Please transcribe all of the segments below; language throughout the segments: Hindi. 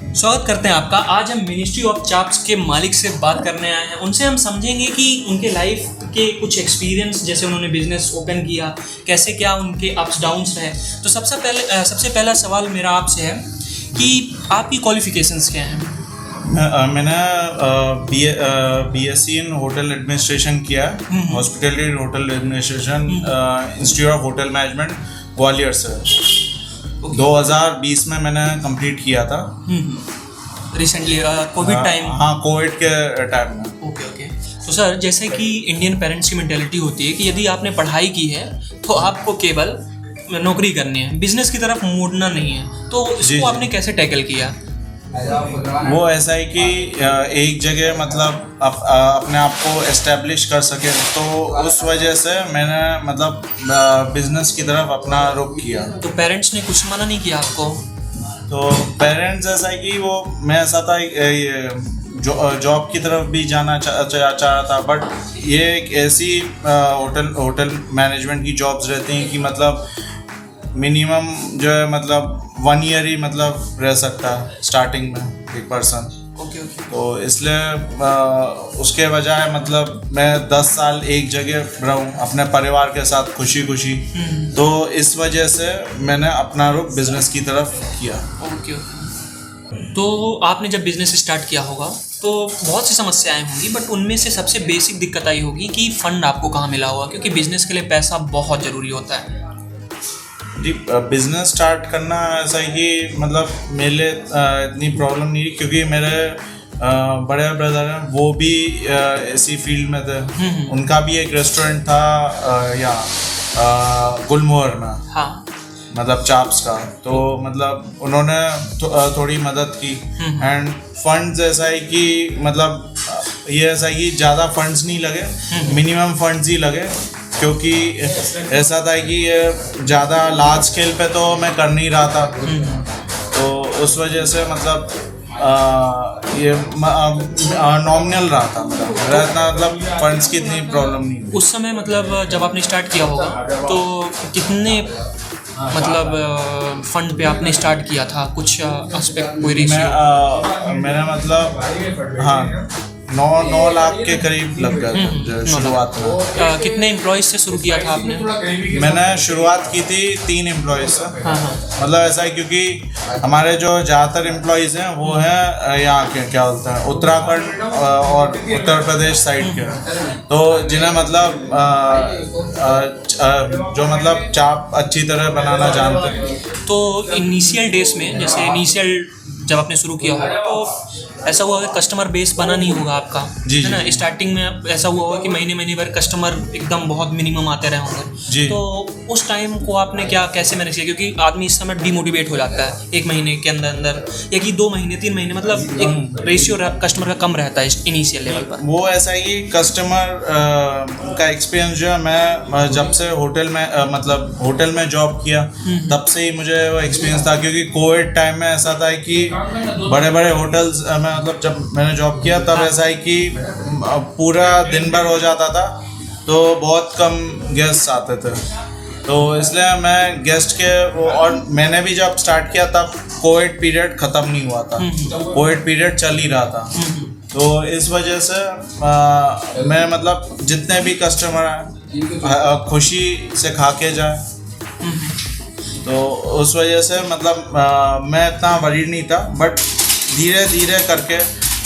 स्वागत करते हैं आपका। आज हम मिनिस्ट्री ऑफ चाप्स के मालिक से बात करने आए हैं। उनसे हम समझेंगे कि उनके लाइफ के कुछ एक्सपीरियंस, जैसे उन्होंने बिजनेस ओपन किया, कैसे क्या उनके अप्स डाउन्स रहे। तो सबसे पहला सवाल मेरा आपसे है कि आपकी क्वालिफिकेशंस क्या हैं? मैंने BSc इन होटल एडमिनिस्ट्रेशन किया, hospitality hotel administration, institute of hotel management Gwalior से 2020 में मैंने कंप्लीट किया था। Recently Covid time? हाँ, कोविड के टाइम में। ओके। तो सर, जैसे कि इंडियन पेरेंट्स की मेंटेलिटी होती है कि यदि आपने पढ़ाई की है तो आपको केवल नौकरी करनी है, बिजनेस की तरफ मुड़ना नहीं है। तो इसको आपने कैसे टैकल किया? वो ऐसा है कि एक जगह मतलब अपने आप को एस्टेब्लिश कर सके, तो उस वजह से मैंने मतलब बिजनेस की तरफ अपना रुख किया। तो पेरेंट्स ने कुछ मना नहीं किया आपको? तो पेरेंट्स ऐसा है कि वो मैं ऐसा था जॉब की तरफ भी जाना चाह रहा था, बट ये एक ऐसी होटल मैनेजमेंट की जॉब्स रहती हैं कि मतलब मिनिमम जो है मतलब 1 ईयर ही मतलब रह सकता है स्टार्टिंग में एक पर्सन। ओके। तो इसलिए उसके बजाय मतलब मैं 10 साल एक जगह रहूं अपने परिवार के साथ खुशी। तो इस वजह से मैंने अपना रुख बिजनेस की तरफ किया। ओके। तो आपने जब बिजनेस स्टार्ट किया होगा तो बहुत सी समस्याएं होंगी, बट उनमें से सबसे बेसिक दिक्कत आई होगी कि फंड आपको कहाँ मिला होगा, क्योंकि बिजनेस के लिए पैसा बहुत ज़रूरी होता है। जी, बिजनेस स्टार्ट करना ऐसा है कि मतलब मेरे लिए इतनी प्रॉब्लम नहीं, क्योंकि मेरे बड़े ब्रदर हैं, वो भी इसी फील्ड में थे। उनका भी एक रेस्टोरेंट था यहाँ गुलमोहर में। हाँ। मतलब चाप्स का। तो मतलब उन्होंने थोड़ी मदद की। एंड फंड्स ऐसा है कि मतलब ये ऐसा है कि ज़्यादा फंड्स नहीं लगे, मिनिमम फंड्स ही लगे, क्योंकि ऐसा था कि ये ज़्यादा लार्ज स्केल पे तो मैं कर नहीं रहा था। तो उस वजह से मतलब ये नॉमिनल रहा था मेरा इतना मतलब फंड्स की इतनी प्रॉब्लम नहीं। उस समय मतलब जब आपने स्टार्ट किया होगा तो कितने मतलब फंड पे आपने स्टार्ट किया था? कुछ एस्पेक्ट, कोई रेशियो? मेरा मतलब हाँ 9 लाख के करीब लग गया था शुरुआत में। कितने एम्प्लॉयज से शुरू किया था आपने? मैंने शुरुआत की थी 3 एम्प्लॉयज से। हाँ। मतलब ऐसा है क्योंकि हमारे जो ज़्यादातर एम्प्लॉयज़ हैं वो हैं यहाँ के, क्या बोलते हैं, उत्तराखंड और उत्तर प्रदेश साइड के। तो जिन्हें मतलब जो मतलब चाप अच्छी तरह बनाना जानते हैं। तो इनिशियल डेज में, जैसे इनिशियल जब आपने शुरू किया होगा तो ऐसा हुआ कि कस्टमर बेस बना नहीं होगा आपका, है ना? स्टार्टिंग में ऐसा हुआ होगा कि महीने भर कस्टमर एकदम बहुत मिनिमम आते रहे होंगे। तो उस टाइम को आपने कैसे मैनेज किया? क्योंकि आदमी इस समय डिमोटिवेट हो जाता है 1 महीने के अंदर या कि 2 महीने 3 महीने, मतलब एक रेशियो कस्टमर का कम रहता है इनिशियल लेवल पर। वो ऐसा है कि कस्टमर का एक्सपीरियंस जो है, मैं जब से होटल में जॉब किया तब से ही मुझे वो एक्सपीरियंस था। क्योंकि कोविड टाइम में ऐसा था कि बड़े होटल्स में मतलब जब मैंने जॉब किया तब ऐसा है कि पूरा दिन भर हो जाता था, तो बहुत कम गेस्ट आते थे। तो इसलिए मैं गेस्ट के और मैंने भी जब स्टार्ट किया तब कोविड पीरियड ख़त्म नहीं हुआ था, कोविड पीरियड चल ही रहा था। तो इस वजह से मैं मतलब जितने भी कस्टमर आए खुशी से खा के जाए, तो उस वजह से मतलब मैं इतना वरीड नहीं था। बट धीरे धीरे करके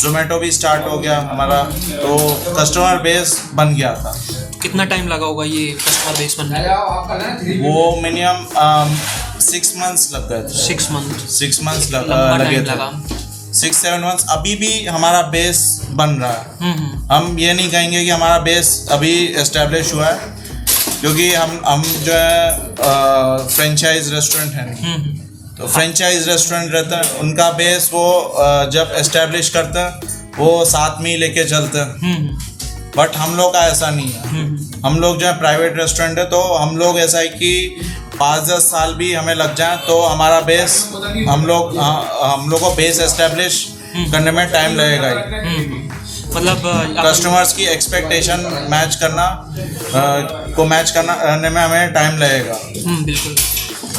जोमेटो भी स्टार्ट हो गया हमारा, तो कस्टमर बेस बन गया था। कितना टाइम लगा होगा ये कस्टमर बेस बनने में? वो मिनिमम 6 मंथ्स लग गए थे। 6 मंथ्स लगे थे, 6-7 मंथ्स। अभी भी हमारा बेस बन रहा है। हम ये नहीं कहेंगे कि हमारा बेस अभी एस्टेब्लिश हुआ है, क्योंकि हम जो है फ्रेंचाइज रेस्टोरेंट है। तो फ्रेंचाइज रेस्टोरेंट रहते हैं, उनका बेस वो जब एस्टेब्लिश करते हैं वो साथ में ही लेके चलते हैं। बट हम लोग का ऐसा नहीं है। हम लोग जो है प्राइवेट रेस्टोरेंट है, तो हम लोग ऐसा है कि 5-10 साल भी हमें लग जाए तो हमारा बेस हम लोग को बेस एस्टेब्लिश करने में टाइम लगेगा ही। मतलब कस्टमर्स की एक्सपेक्टेशन मैच करने में हमें टाइम लगेगा। बिल्कुल।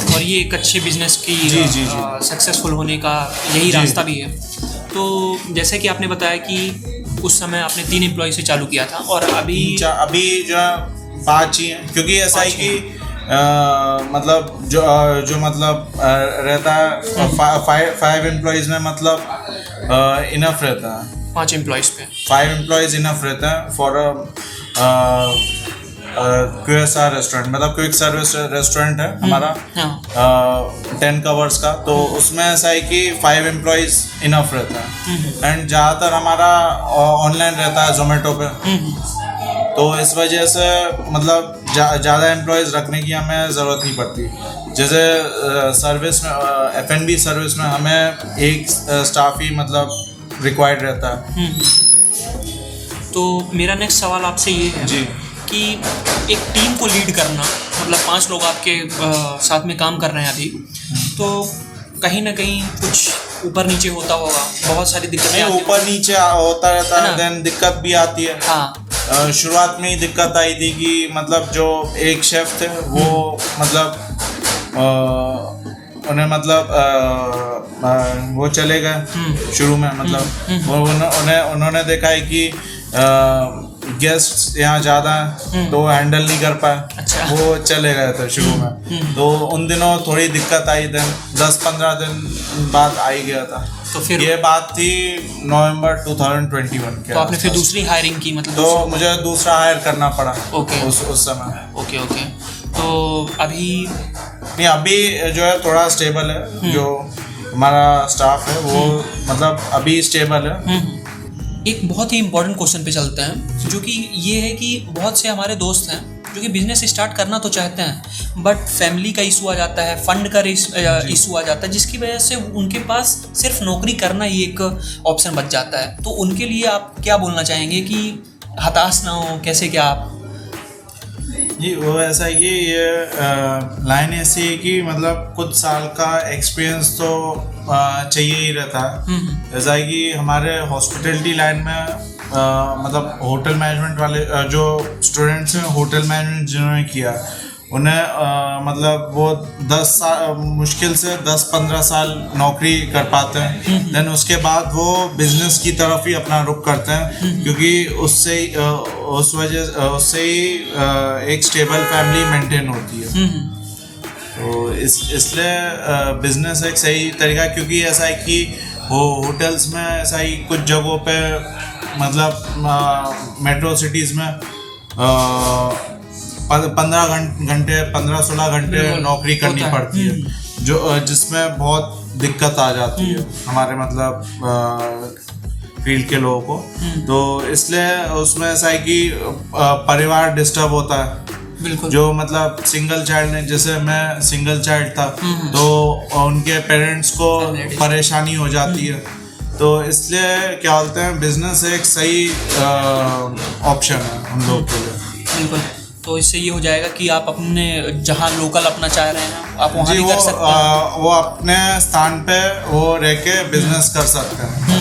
और ये एक अच्छे बिजनेस की जी, जी, जी। सक्सेसफुल होने का यही जी। रास्ता भी है। तो जैसे कि आपने बताया कि उस समय आपने 3 एम्प्लॉय से चालू किया था और अभी अभी जो 5 ही है, क्योंकि ऐसा है 5 कि मतलब जो मतलब रहता है 5 एम्प्लॉयज़ में मतलब इनफ रहता है। 5 एम्प्लॉयज़ पे 5 एम्प्लॉयज़ इनफ रहता है फॉर QSR रेस्टोरेंट, मतलब क्विक सर्विस रेस्टोरेंट है हमारा, हाँ 10 कवर्स का। तो उसमें ऐसा है कि 5 एम्प्लॉयज़ इनफ रहता है। एंड ज़्यादातर हमारा ऑनलाइन रहता है जोमेटो पे, तो इस वजह से मतलब ज़्यादा एम्प्लॉयज़ रखने की हमें ज़रूरत नहीं पड़ती। जैसे सर्विस में F&B सर्विस में हमें एक स्टाफ ही मतलब रिक्वायर्ड रहता है। तो मेरा नेक्स्ट सवाल आपसे ये है जी कि एक टीम को लीड करना, मतलब 5 लोग आपके साथ में काम कर रहे हैं अभी, तो कहीं ना कहीं कुछ ऊपर नीचे होता होगा, बहुत सारी दिक्कतें आती ऊपर नीचे होता रहता है है, ना? देन दिक्कत भी आती है। हाँ शुरुआत में ही दिक्कत आई थी कि मतलब जो एक शेफ थे वो मतलब उन्हें मतलब वो चले गए शुरू में, मतलब वो उन्होंने देखा है कि गेस्ट यहाँ ज़्यादा हैं तो हैंडल नहीं कर पाए, अच्छा। वो चले गए थे शुरू में। तो उन दिनों थोड़ी दिक्कत आई, दिन 10-15 दिन बाद आई गया था। तो फिर ये बात थी नवंबर 2021 के तो आपने फिर आसपास। दूसरी हायरिंग की, मतलब तो मुझे दूसरा हायर करना पड़ा ओके उस समय। Okay okay. तो अभी नहीं, अभी जो है थोड़ा स्टेबल है, जो हमारा स्टाफ है वो मतलब अभी स्टेबल है। एक बहुत ही इम्पोर्टेंट क्वेश्चन पे चलते हैं, जो कि ये है कि बहुत से हमारे दोस्त हैं जो कि बिजनेस स्टार्ट करना तो चाहते हैं, बट फैमिली का इशू आ जाता है, फंड का इशू आ जाता है, जिसकी वजह से उनके पास सिर्फ नौकरी करना ही एक ऑप्शन बच जाता है। तो उनके लिए आप क्या बोलना चाहेंगे कि हताश ना हो, कैसे क्या आप? जी वो ऐसा है कि ये लाइन ऐसी है कि मतलब कुछ साल का एक्सपीरियंस तो चाहिए ही रहता है। ऐसा है कि हमारे हॉस्पिटैलिटी लाइन में मतलब होटल मैनेजमेंट वाले जो स्टूडेंट्स हैं, होटल मैनेजमेंट जिन्होंने किया, उन्हें मतलब वो 10 साल मुश्किल से 10-15 साल नौकरी कर पाते हैं। देन उसके बाद वो बिजनेस की तरफ ही अपना रुख करते हैं, क्योंकि उससे ही एक स्टेबल फैमिली मेंटेन होती है। तो इसलिए बिजनेस एक सही तरीका है, क्योंकि ऐसा है कि होटल्स में ऐसा ही कुछ जगहों पे मतलब मेट्रो सिटीज़ में 15-16 घंटे नौकरी करनी पड़ती है, जो जिसमें बहुत दिक्कत आ जाती है हमारे मतलब फील्ड के लोगों को। तो इसलिए उसमें ऐसा है कि परिवार डिस्टर्ब होता है। बिल्कुल। जो मतलब सिंगल चाइल्ड है, जैसे मैं सिंगल चाइल्ड था, तो उनके पेरेंट्स को परेशानी हो जाती है। तो इसलिए क्या बोलते हैं, बिजनेस एक सही ऑप्शन है हम लोग के लिए। बिल्कुल। तो इससे ये हो जाएगा कि आप अपने जहाँ लोकल अपना चाह रहे हैं आप वहाँ जी भी कर सकते हैं। वो अपने स्थान पे वो रह के बिजनेस कर सकते हैं।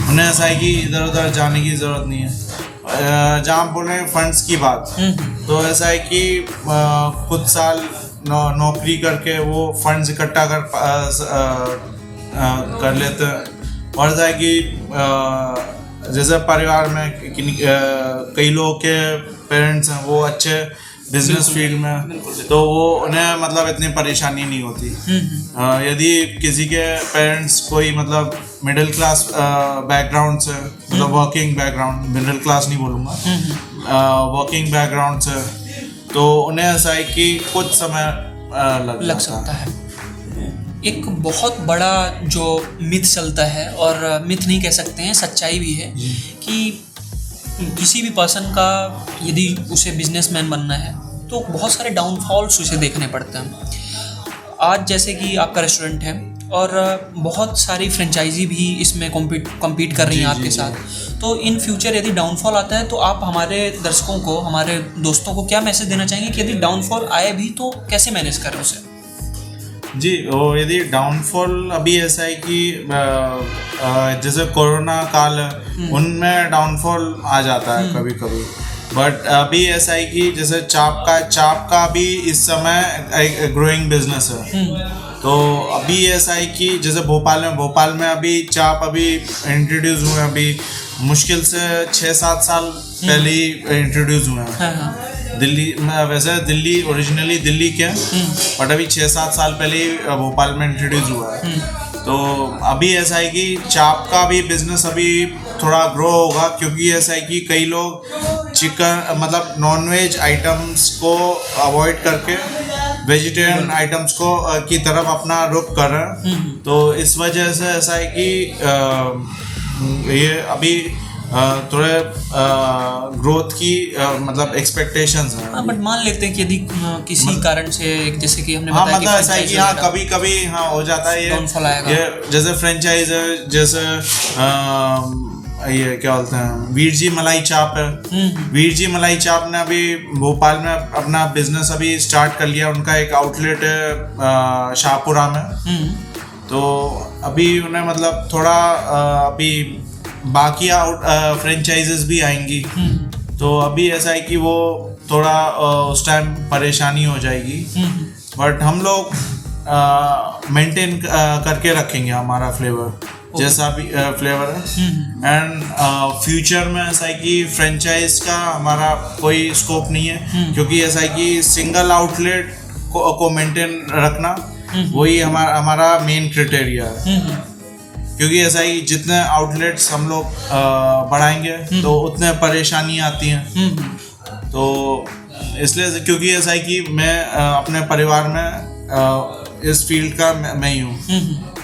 उन्हें ऐसा है कि इधर उधर जाने की ज़रूरत नहीं है। जहाँ बोल रहे हैं फंड्स की बात, तो ऐसा है कि कुछ साल नौकरी करके वो फंड्स इकट्ठा कर लेते हैं। और ऐसा है कि जैसे परिवार में कई लोगों के पेरेंट्स हैं वो अच्छे बिजनेस फील्ड में, तो वो उन्हें मतलब इतनी परेशानी नहीं होती। यदि किसी के पेरेंट्स कोई मतलब मिडिल क्लास बैकग्राउंड से, मतलब वर्किंग बैकग्राउंड, मिडिल क्लास नहीं बोलूँगा, वर्किंग बैकग्राउंड से, तो उन्हें ऐसा है कि कुछ समय लग सकता है। एक बहुत बड़ा जो मिथ चलता है, और मिथ नहीं कह सकते हैं, सच्चाई भी है, कि किसी भी पर्सन का यदि उसे बिजनेसमैन बनना है तो बहुत सारे डाउनफॉल्स उसे देखने पड़ते हैं। आज जैसे कि आपका रेस्टोरेंट है और बहुत सारी फ्रेंचाइजी भी इसमें कम्पीट कर रही हैं आपके साथ, तो इन फ्यूचर यदि डाउनफॉल आता है तो आप हमारे दर्शकों को, हमारे दोस्तों को क्या मैसेज देना चाहेंगे कि यदि डाउनफॉल आए भी तो कैसे मैनेज करें उसे? जी, और यदि डाउनफॉल अभी ऐसा है कि जैसे कोरोना काल है, उनमें डाउनफॉल आ जाता है कभी कभी। बट अभी ऐसा है कि जैसे चाप का भी इस समय ग्रोइंग बिजनेस है। तो अभी ऐसा है कि जैसे भोपाल में अभी चाप अभी इंट्रोड्यूस हुए हैं, अभी मुश्किल से 6-7 साल पहले ही इंट्रोड्यूस हुए हैं। हाँ। दिल्ली में, वैसे दिल्ली ओरिजिनली दिल्ली के, बट अभी 6-7 साल पहले ही भोपाल में इंट्रोड्यूस हुआ है। तो अभी ऐसा है कि चाप का भी बिजनेस अभी थोड़ा ग्रो होगा, क्योंकि ऐसा है कि कई लोग चिकन मतलब नॉनवेज आइटम्स को अवॉइड करके वेजिटेरियन आइटम्स को की तरफ अपना रुख कर रहे हैं। तो इस वजह से ऐसा है कि ये अभी थोड़े ग्रोथ की मतलब एक्सपेक्टेशंस हैं। हाँ, बट मान लेते हैं कि यदि किसी कारण से, जैसे कि हमने हाँ बताया मतलब ऐसा है कि हाँ कभी कभी हाँ हो जाता है डाउनफॉल आएगा। ये जैसे फ्रेंचाइज है, जैसे ये क्या बोलते हैं, वीर जी मलाई चाप है। वीर जी मलाई चाप ने अभी भोपाल में अपना बिजनेस अभी स्टार्ट कर लिया। उनका एक आउटलेट है शाहपुरा में। तो अभी उन्हें मतलब थोड़ा अभी बाकी फ्रेंचाइजेस भी आएंगी। तो अभी ऐसा है कि वो थोड़ा उस टाइम परेशानी हो जाएगी, बट हम लोग मेंटेन करके रखेंगे हमारा फ्लेवर, जैसा भी फ्लेवर है। एंड फ्यूचर में ऐसा है कि फ्रेंचाइज का हमारा कोई स्कोप नहीं है, क्योंकि ऐसा है कि सिंगल आउटलेट को मेंटेन रखना वही हमारा मेन क्राइटेरिया है। क्योंकि ऐसा ही जितने आउटलेट्स हम लोग बढ़ाएंगे तो उतने परेशानी आती हैं। तो इसलिए, क्योंकि ऐसा है कि मैं अपने परिवार में इस फील्ड का मैं ही हूँ।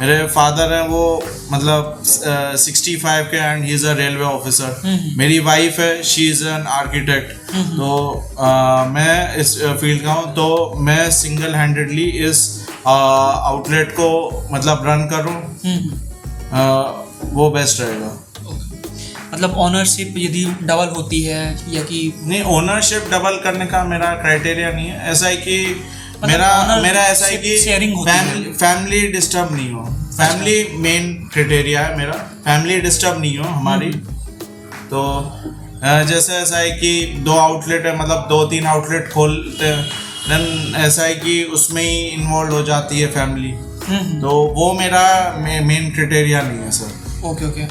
मेरे फादर हैं वो मतलब 65 के, and he is a railway officer. मेरी वाइफ है, शी इज़ एन आर्किटेक्ट। तो मैं इस फील्ड का हूँ, तो मैं सिंगल हैंडेडली इस आउटलेट को मतलब रन करूँ, वो बेस्ट रहेगा। मतलब ओनरशिप यदि डबल होती है या कि नहीं, ओनरशिप डबल करने का मेरा क्राइटेरिया नहीं है। ऐसा है कि मेरा ऐसा है कि फैमिली डिस्टर्ब नहीं हो। फैमिली मेन क्राइटेरिया है मेरा, फैमिली डिस्टर्ब नहीं हो हमारी। तो जैसे ऐसा है कि 2 आउटलेट है, मतलब 2-3 आउटलेट खोलते हैं, देन ऐसा है कि उसमें ही इन्वॉल्व हो जाती है फैमिली। तो वो मेरा मेन क्राइटेरिया नहीं है सर। ओके।